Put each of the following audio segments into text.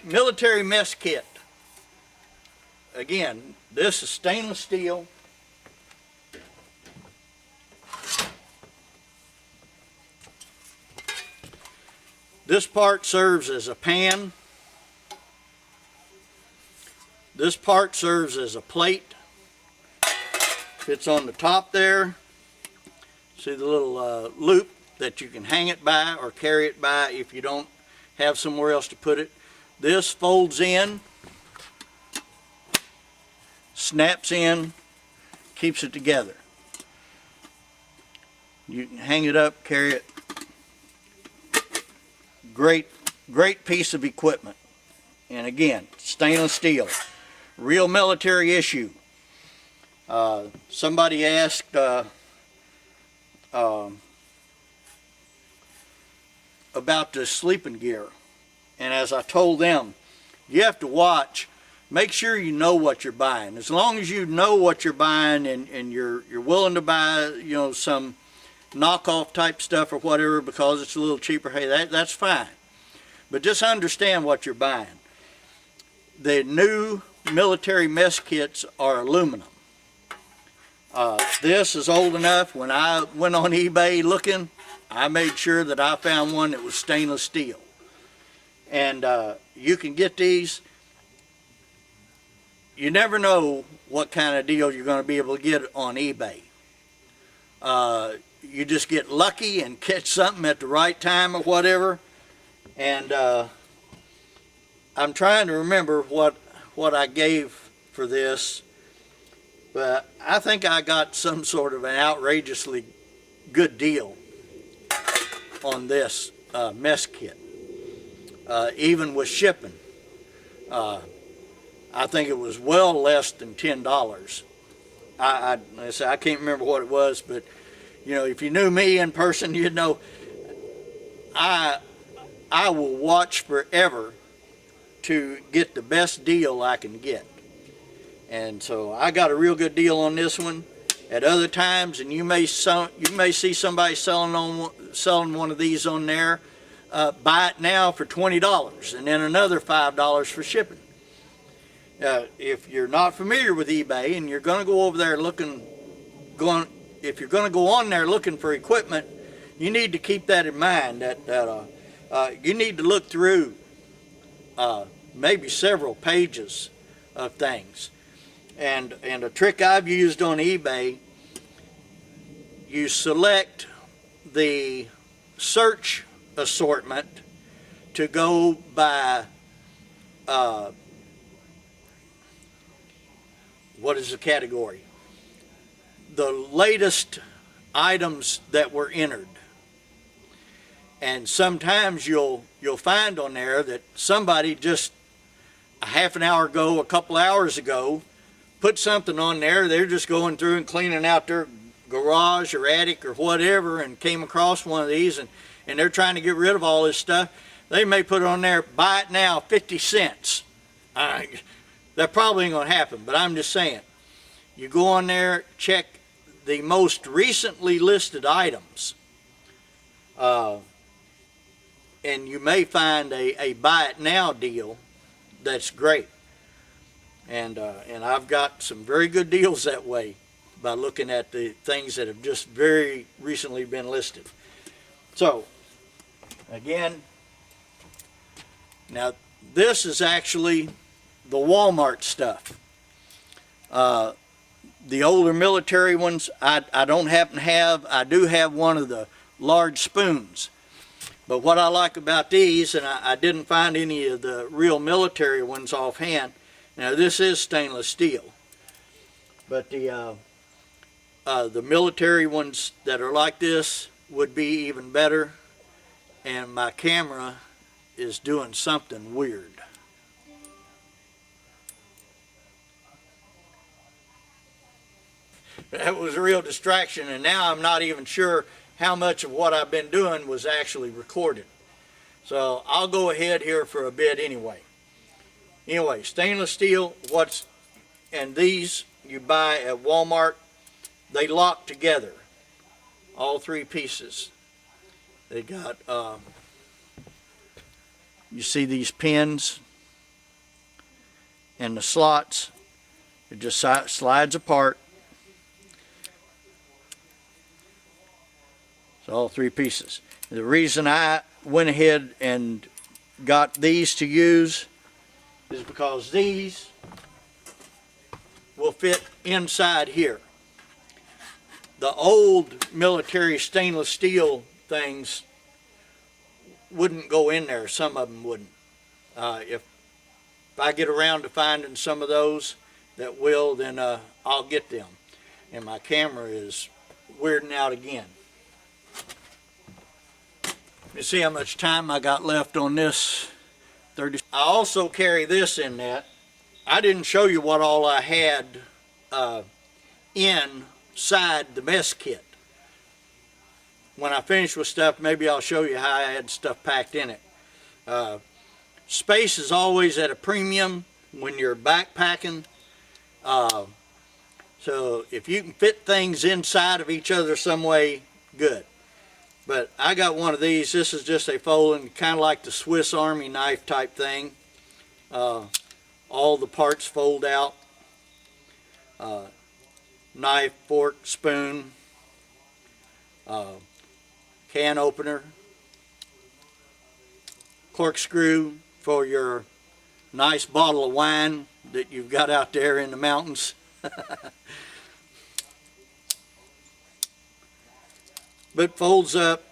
Military mess kit. Again, this is stainless steel. This part serves as a pan. This part serves as a plate. Fits on the top there. See the little loop that you can hang it by or carry it by if you don't have somewhere else to put it. This folds in, snaps in, keeps it together. You can hang it up, carry it. Great piece of equipment. And again, stainless steel. Real military issue. Somebody asked about the sleeping gear. And as I told them, you have to watch. Make sure you know what you're buying. As long as you know what you're buying and you're willing to buy, you know, some knockoff type stuff or whatever because it's a little cheaper, hey, that's fine. But just understand what you're buying. The new military mess kits are aluminum. This is old enough. When I went on eBay looking, I made sure that I found one that was stainless steel. And you can get these. You never know what kind of deal you're going to be able to get on eBay. You just get lucky and catch something at the right time or whatever. And I'm trying to remember what I gave for this, but I think I got some sort of an outrageously good deal on this mess kit, even with shipping. I think it was well less than $10. I can't remember what it was, but you know, if you knew me in person, you'd know I will watch forever to get the best deal I can get. And so I got a real good deal on this one. At other times, and you may see somebody selling one of these on there, buy it now for $20 and then another $5 for shipping. If you're not familiar with eBay and you're going to go over there if you're going to go on there looking for equipment, you need to keep that in mind. That you need to look through maybe several pages of things. And a trick I've used on eBay, you select the search assortment to go by what is the category? The latest items that were entered. And sometimes you'll find on there that somebody just a half an hour ago, a couple hours ago, put something on there. They're just going through and cleaning out their garage or attic or whatever and came across one of these and they're trying to get rid of all this stuff. They may put it on there, buy it now, 50 cents. That probably ain't going to happen, but I'm just saying. You go on there, check the most recently listed items, and you may find a buy it now deal that's great. And I've got some very good deals that way by looking at the things that have just very recently been listed. So, again, now this is actually the Walmart stuff. The older military ones, I don't happen to have. I do have one of the large spoons. But what I like about these, and I didn't find any of the real military ones offhand. Now this is stainless steel, but the military ones that are like this would be even better. And my camera is doing something weird. That was a real distraction, and now I'm not even sure how much of what I've been doing was actually recorded. So I'll go ahead here for a bit anyway. Anyway, stainless steel, and these you buy at Walmart, they lock together, all three pieces. They got you see these pins and the slots. It just slides apart. So all three pieces. The reason I went ahead and got these to use is because these will fit inside here. The old military stainless steel things wouldn't go in there. Some of them wouldn't. If I get around to finding some of those that will, then I'll get them. And my camera is weirding out again. You see how much time I got left on this 30. I also carry this in that. I didn't show you what all I had inside the mess kit. When I finish with stuff, maybe I'll show you how I had stuff packed in it. Space is always at a premium when you're backpacking. So if you can fit things inside of each other some way, good. But I got one of these. This is just a folding, kind of like the Swiss Army knife type thing. All the parts fold out. Knife, fork, spoon, can opener, corkscrew for your nice bottle of wine that you've got out there in the mountains. But folds up.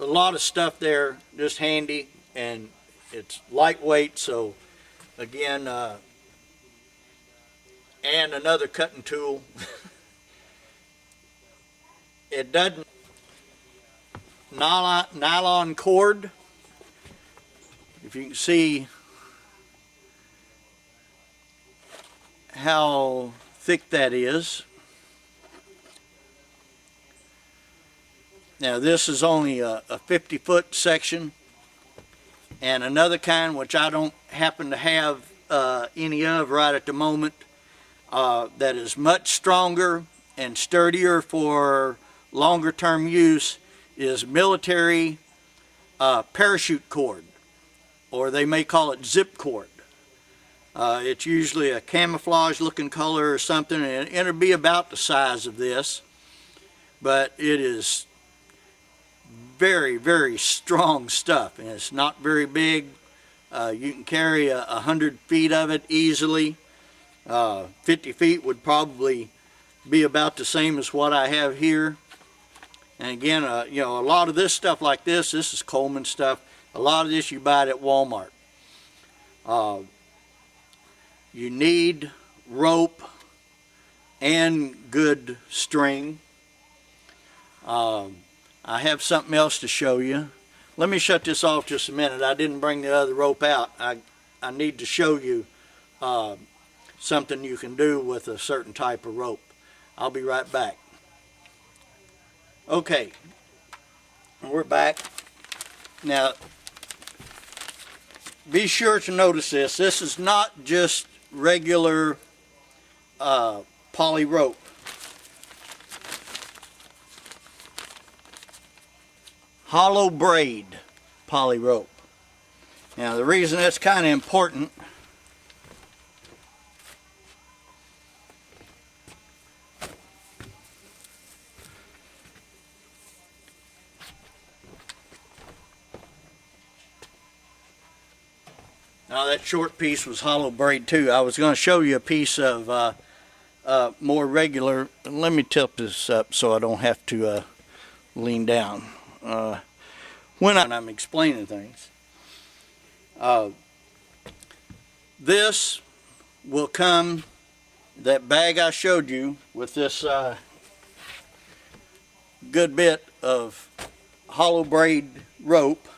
A lot of stuff there, just handy, and it's lightweight. So again, and another cutting tool. It doesn't. Nylon cord. If you can see how thick that is. Now this is only a 50-foot section, and another kind which I don't happen to have any of right at the moment, that is much stronger and sturdier for longer term use, is military parachute cord, or they may call it zip cord. It's usually a camouflage looking color or something, and it'll be about the size of this, but it is very, very strong stuff, and it's not very big. You can carry 100 feet of it easily. 50 feet would probably be about the same as what I have here. And again, you know, a lot of this stuff like this is Coleman stuff. A lot of this you buy it at Walmart. You need rope and good string. I have something else to show you. Let me shut this off just a minute. I didn't bring the other rope out. I need to show you something you can do with a certain type of rope. I'll be right back. Okay, we're back. Now, be sure to notice this. This is not just regular poly rope. Hollow braid poly rope. Now the reason that's kind of important, now that short piece was hollow braid too. I was going to show you a piece of more regular. Let me tilt this up so I don't have to lean down when I'm explaining things. This will come, that bag I showed you with this good bit of hollow braid rope.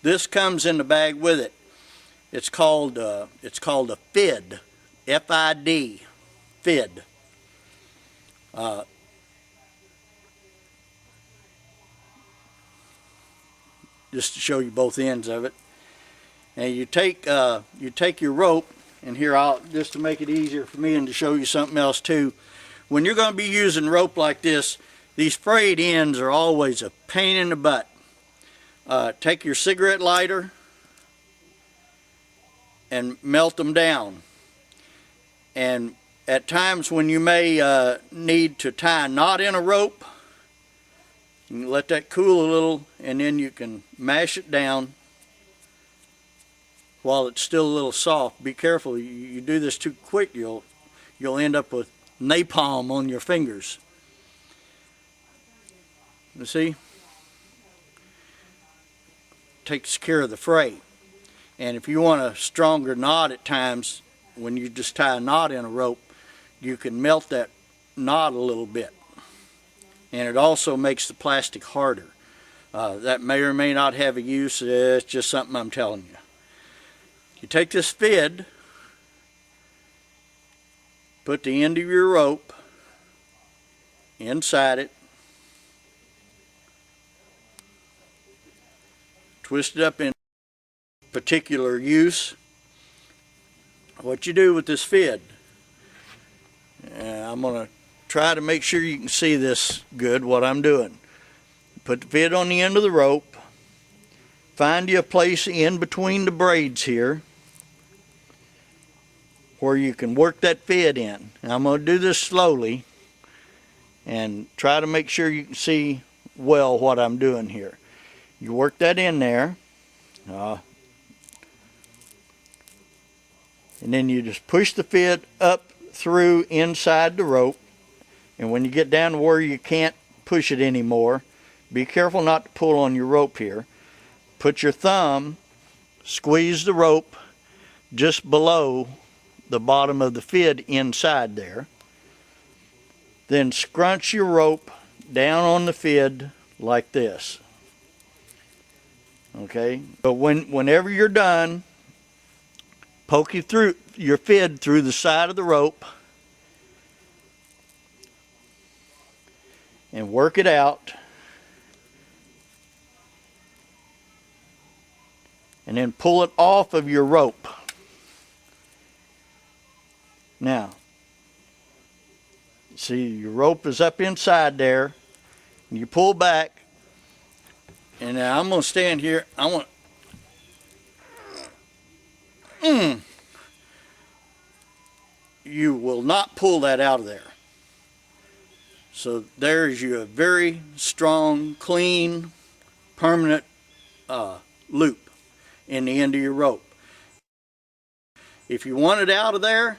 This comes in the bag with it. It's called a FID, F-I-D, FID. Just to show you both ends of it. And you take your rope, and here just to make it easier for me and to show you something else too. When you're going to be using rope like this, these frayed ends are always a pain in the butt. Take your cigarette lighter, and melt them down. And at times when you may need to tie a knot in a rope, you can let that cool a little, and then you can mash it down while it's still a little soft. Be careful, you do this too quick, you'll end up with napalm on your fingers. You see? Takes care of the fray. And if you want a stronger knot at times, when you just tie a knot in a rope, you can melt that knot a little bit. And it also makes the plastic harder. That may or may not have a use. It's just something I'm telling you. You take this fid, put the end of your rope inside it, twist it up in particular use. What you do with this fid, I'm going to try to make sure you can see this good, what I'm doing. Put the fid on the end of the rope, find you a place in between the braids here where you can work that fid in. Now I'm going to do this slowly and try to make sure you can see well what I'm doing here. You work that in there, and then you just push the fid up through inside the rope, and when you get down to where you can't push it anymore, be careful not to pull on your rope here. Put your thumb, squeeze the rope just below the bottom of the fid inside there. Then scrunch your rope down on the fid like this. Okay, but whenever you're done, poke your fid through the side of the rope and work it out. And then pull it off of your rope. Now, see, your rope is up inside there, and you pull back, and now I'm going to stand here. I want you will not pull that out of there. So there's your very strong, clean, permanent loop in the end of your rope. If you want it out of there,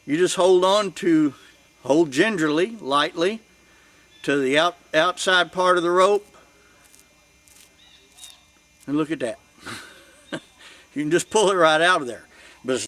you just hold gingerly, lightly, to the outside part of the rope, and look at that. You can just pull it right out of there. But